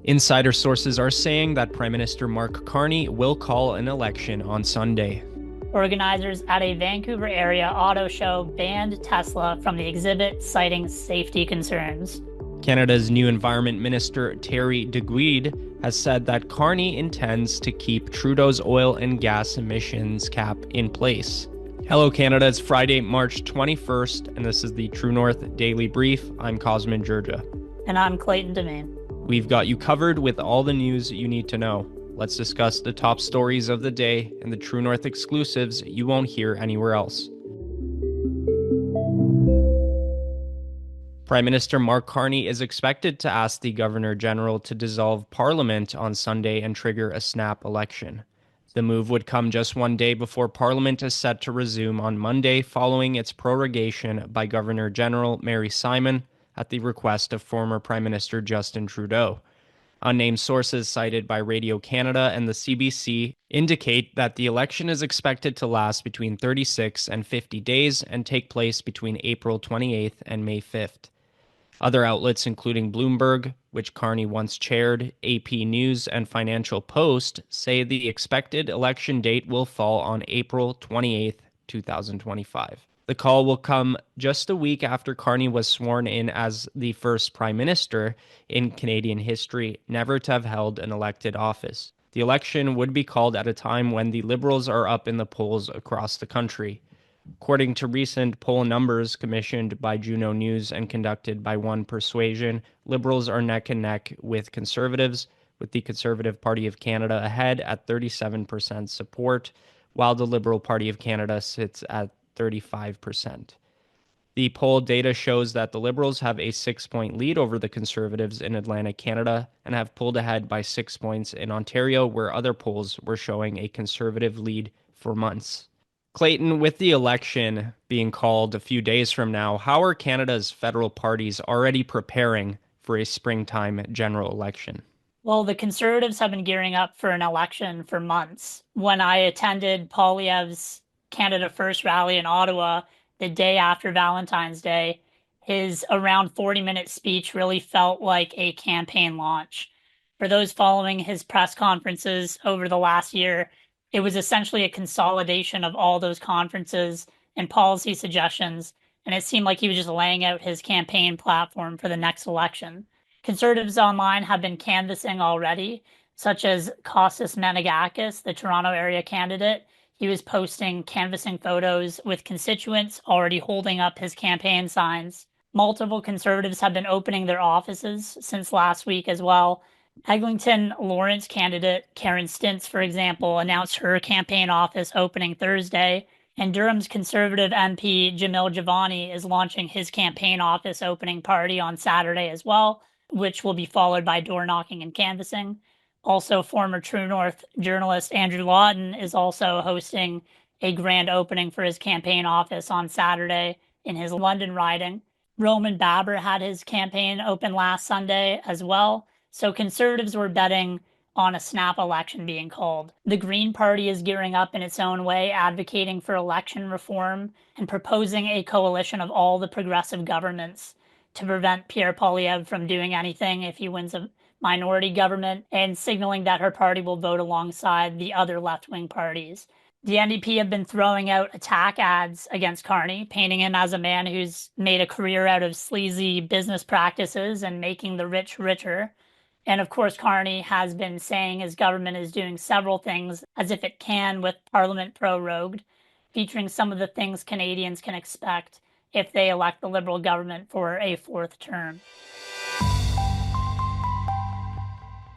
Insider sources are saying that Prime Minister Mark Carney will call an election on Sunday. Organizers at a Vancouver area auto show banned Tesla from the exhibit, citing safety concerns. Canada's new Environment Minister Terry Duguid has said that Carney intends to keep Trudeau's oil and gas emissions cap in place. Hello Canada, it's Friday, March 21st, and this is the True North Daily Brief. I'm Cosmin, Dzsurdzsa. And I'm Clayton, DeMaine. We've got you covered with all the news you need to know. Let's discuss the top stories of the day and the True North exclusives you won't hear anywhere else. Prime Minister Mark Carney is expected to ask the Governor-General to dissolve Parliament on Sunday and trigger a snap election. The move would come just one day before Parliament is set to resume on Monday following its prorogation by Governor-General Mary Simon at the request of former Prime Minister Justin Trudeau. Unnamed sources cited by Radio Canada and the CBC indicate that the election is expected to last between 36 and 50 days and take place between April 28th and May 5th. Other outlets, including Bloomberg, which Carney once chaired, AP News, and Financial Post, say the expected election date will fall on April 28th, 2025. The call will come just a week after Carney was sworn in as the first Prime Minister in Canadian history never to have held an elected office. The election would be called at a time when the Liberals are up in the polls across the country. According to recent poll numbers commissioned by Juno News and conducted by One Persuasion, Liberals are neck and neck with Conservatives, with the Conservative Party of Canada ahead at 37% support, while the Liberal Party of Canada sits at 35%. The poll data shows that the Liberals have a 6-point lead over the Conservatives in Atlantic Canada and have pulled ahead by 6 points in Ontario, where other polls were showing a Conservative lead for months. Clayton, with the election being called a few days from now, how are Canada's federal parties already preparing for a springtime general election? Well, the Conservatives have been gearing up for an election for months. When I attended Poilievre's Canada First rally in Ottawa the day after Valentine's Day, his around 40-minute speech really felt like a campaign launch. For those following his press conferences over the last year, it was essentially a consolidation of all those conferences and policy suggestions, and it seemed like he was just laying out his campaign platform for the next election. Conservatives online have been canvassing already, such as Kostas Menegakis, the Toronto area candidate. He was posting canvassing photos with constituents already holding up his campaign signs. Multiple Conservatives have been opening their offices since last week as well. Eglinton Lawrence candidate Karen Stintz, for example, announced her campaign office opening Thursday, and Durham's Conservative MP Jamil Javani is launching his campaign office opening party on Saturday as well, which will be followed by door knocking and canvassing. Also, former True North journalist Andrew Lawton is also hosting a grand opening for his campaign office on Saturday in his London riding. Roman Baber had his campaign open last Sunday as well. So Conservatives were betting on a snap election being called. The Green Party is gearing up in its own way, advocating for election reform and proposing a coalition of all the progressive governments to prevent Pierre Poilievre from doing anything if he wins a minority government, and signaling that her party will vote alongside the other left-wing parties. The NDP have been throwing out attack ads against Carney, painting him as a man who's made a career out of sleazy business practices and making the rich richer. And of course, Carney has been saying his government is doing several things as if it can with Parliament prorogued, featuring some of the things Canadians can expect if they elect the Liberal government for a fourth term.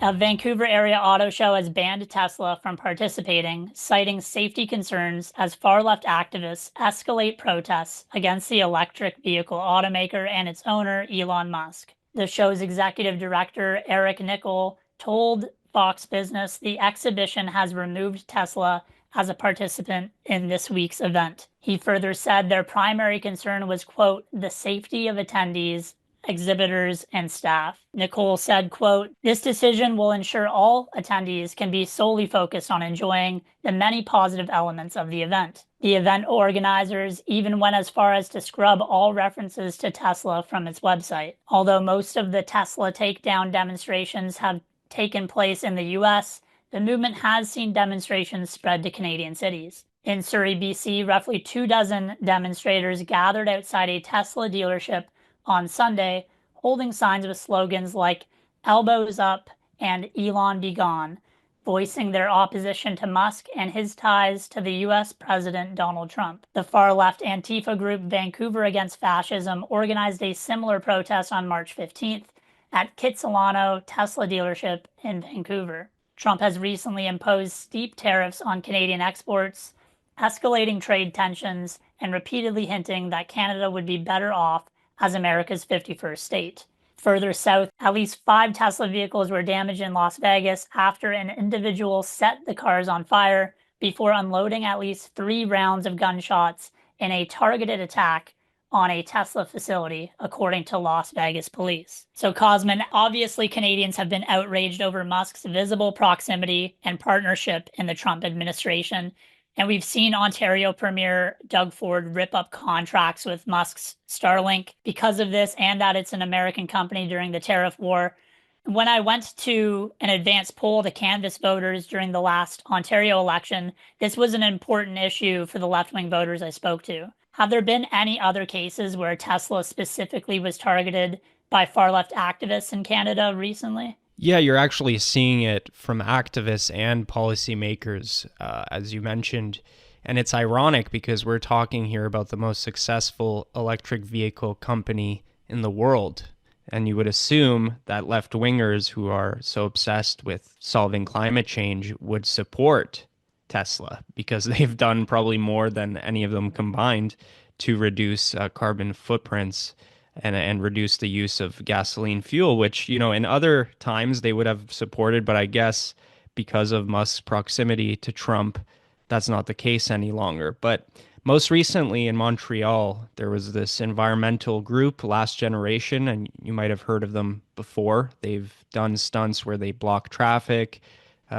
A Vancouver area auto show has banned Tesla from participating, citing safety concerns as far-left activists escalate protests against the electric vehicle automaker and its owner, Elon Musk. The show's executive director, Eric Nickel, told Fox Business the exhibition has removed Tesla as a participant in this week's event. He further said their primary concern was, quote, the safety of attendees, exhibitors, and staff. Nicole said, quote, this decision will ensure all attendees can be solely focused on enjoying the many positive elements of the event. The event organizers even went as far as to scrub all references to Tesla from its website. Although most of the Tesla takedown demonstrations have taken place in the US, the movement has seen demonstrations spread to Canadian cities. In Surrey, BC, roughly 24 demonstrators gathered outside a Tesla dealership on Sunday, holding signs with slogans like "Elbows Up" and "Elon Be Gone," voicing their opposition to Musk and his ties to the US President Donald Trump. The far-left Antifa group Vancouver Against Fascism organized a similar protest on March 15th at Kitsilano Tesla dealership in Vancouver. Trump has recently imposed steep tariffs on Canadian exports, escalating trade tensions, and repeatedly hinting that Canada would be better off as America's 51st state. Further south, at least 5 Tesla vehicles were damaged in Las Vegas after an individual set the cars on fire before unloading at least 3 rounds of gunshots in a targeted attack on a Tesla facility, according to Las Vegas police. So, Cosmin, obviously Canadians have been outraged over Musk's visible proximity and partnership in the Trump administration. And we've seen Ontario Premier Doug Ford rip up contracts with Musk's Starlink because of this, and that it's an American company during the tariff war. When I went to an advanced poll to canvass voters during the last Ontario election, this was an important issue for the left-wing voters I spoke to. Have there been any other cases where Tesla specifically was targeted by far-left activists in Canada recently? Yeah, you're actually seeing it from activists and policymakers, as you mentioned. And it's ironic because we're talking here about the most successful electric vehicle company in the world. And you would assume that left-wingers who are so obsessed with solving climate change would support Tesla because they've done probably more than any of them combined to reduce carbon footprints and reduce the use of gasoline fuel, which, you know, in other times they would have supported. But I guess because of Musk's proximity to Trump, that's not the case any longer. But most recently in Montreal, there was this environmental group, Last Generation, and you might have heard of them before. They've done stunts where they block traffic,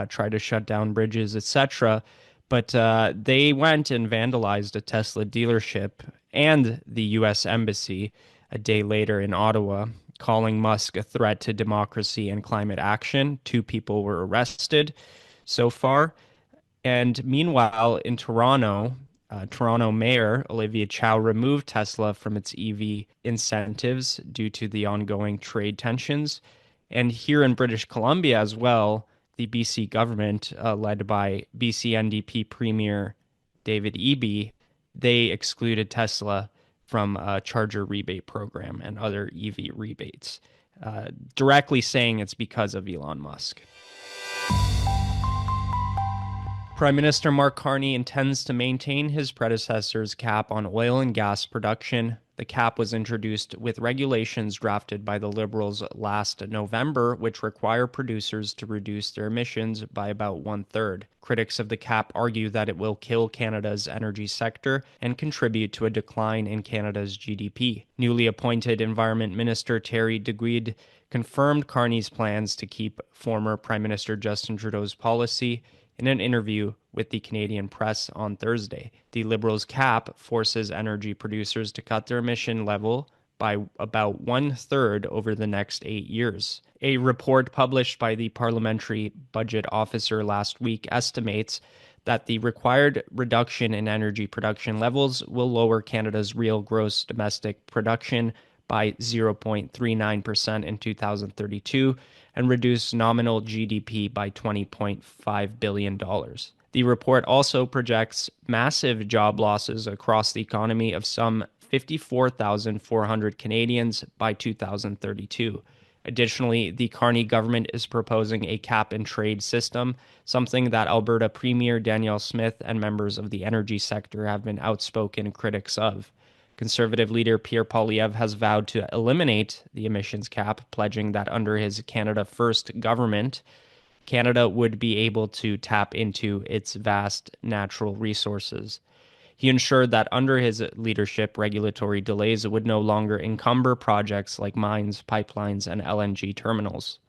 try to shut down bridges, etc. But they went and vandalized a Tesla dealership and the U.S. Embassy a day later in Ottawa, calling Musk a threat to democracy and climate action. 2 people were arrested so far. And meanwhile, in Toronto, Toronto Mayor Olivia Chow removed Tesla from its EV incentives due to the ongoing trade tensions. And here in British Columbia as well, the BC government, led by BC NDP Premier David Eby, they excluded Tesla from a charger rebate program and other EV rebates, directly saying it's because of Elon Musk. Prime Minister Mark Carney intends to maintain his predecessor's cap on oil and gas production. The cap was introduced with regulations drafted by the Liberals last November, which require producers to reduce their emissions by about 1/3. Critics of the cap argue that it will kill Canada's energy sector and contribute to a decline in Canada's GDP. Newly appointed Environment Minister Terry Duguid confirmed Carney's plans to keep former Prime Minister Justin Trudeau's policy in an interview with the Canadian press on Thursday. The Liberals' cap forces energy producers to cut their emission level by about 1/3 over the next 8 years. A report published by the Parliamentary Budget Officer last week estimates that the required reduction in energy production levels will lower Canada's real gross domestic production by 0.39% in 2032 and reduce nominal GDP by $20.5 billion. The report also projects massive job losses across the economy of some 54,400 Canadians by 2032. Additionally, the Carney government is proposing a cap-and-trade system, something that Alberta Premier Danielle Smith and members of the energy sector have been outspoken critics of. Conservative leader Pierre Poilievre has vowed to eliminate the emissions cap, pledging that under his Canada First government, Canada would be able to tap into its vast natural resources. He ensured that under his leadership, regulatory delays would no longer encumber projects like mines, pipelines, and LNG terminals.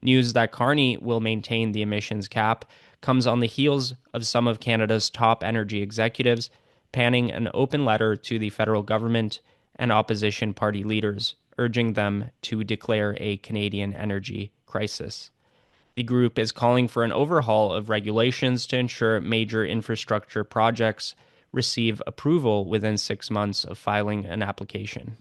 News that Carney will maintain the emissions cap comes on the heels of some of Canada's top energy executives panning an open letter to the federal government and opposition party leaders, urging them to declare a Canadian energy crisis. The group is calling for an overhaul of regulations to ensure major infrastructure projects receive approval within 6 months of filing an application.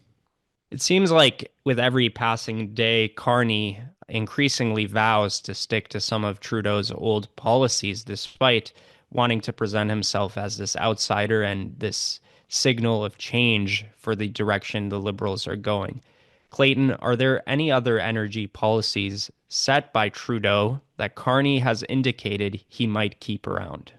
It seems like with every passing day, Carney increasingly vows to stick to some of Trudeau's old policies, despite wanting to present himself as this outsider and this signal of change for the direction the Liberals are going. Clayton, are there any other energy policies set by Trudeau that Carney has indicated he might keep around?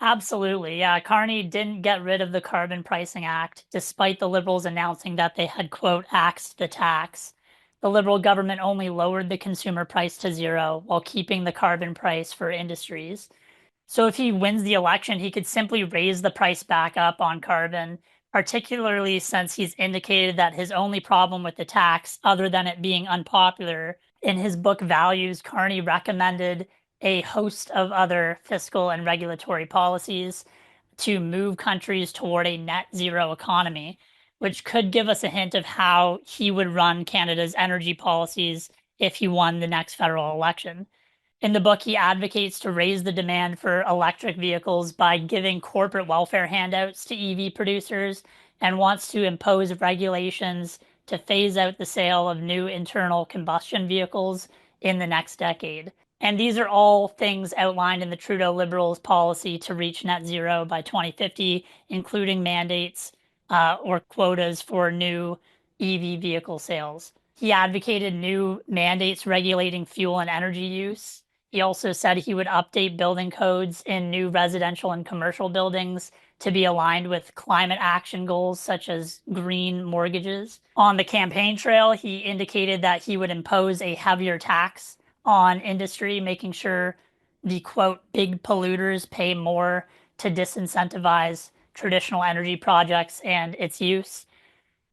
Absolutely. Yeah. Carney didn't get rid of the Carbon Pricing Act, despite the Liberals announcing that they had, quote, axed the tax. The Liberal government only lowered the consumer price to zero while keeping the carbon price for industries. So if he wins the election, he could simply raise the price back up on carbon, particularly since he's indicated that his only problem with the tax, other than it being unpopular, in his book Values, Carney recommended a host of other fiscal and regulatory policies to move countries toward a net zero economy, which could give us a hint of how he would run Canada's energy policies if he won the next federal election. In the book, he advocates to raise the demand for electric vehicles by giving corporate welfare handouts to EV producers and wants to impose regulations to phase out the sale of new internal combustion vehicles in the next decade. And these are all things outlined in the Trudeau Liberals' policy to reach net zero by 2050, including mandates or quotas for new EV vehicle sales. He advocated new mandates regulating fuel and energy use. He also said he would update building codes in new residential and commercial buildings to be aligned with climate action goals such as green mortgages. On the campaign trail, he indicated that he would impose a heavier tax on industry, making sure the, quote, big polluters pay more to disincentivize traditional energy projects and its use.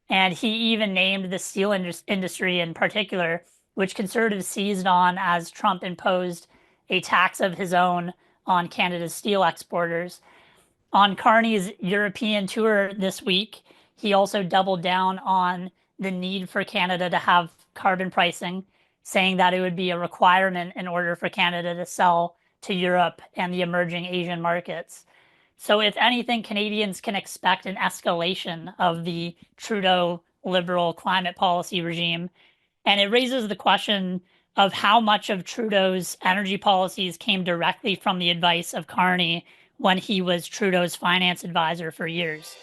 And he even named the steel industry in particular, which conservatives seized on as Trump imposed a tax of his own on Canada's steel exporters. On Carney's European tour this week, he also doubled down on the need for Canada to have carbon pricing, saying that it would be a requirement in order for Canada to sell to Europe and the emerging Asian markets. So if anything, Canadians can expect an escalation of the Trudeau Liberal climate policy regime. And it raises the question of how much of Trudeau's energy policies came directly from the advice of Carney when he was Trudeau's finance advisor for years.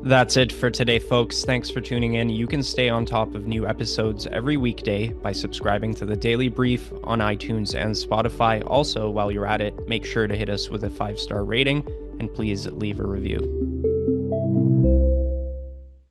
That's it for today, folks. Thanks for tuning in. You can stay on top of new episodes every weekday by subscribing to the Daily Brief on iTunes and Spotify. Also, while you're at it, make sure to hit us with a 5-star rating and please leave a review.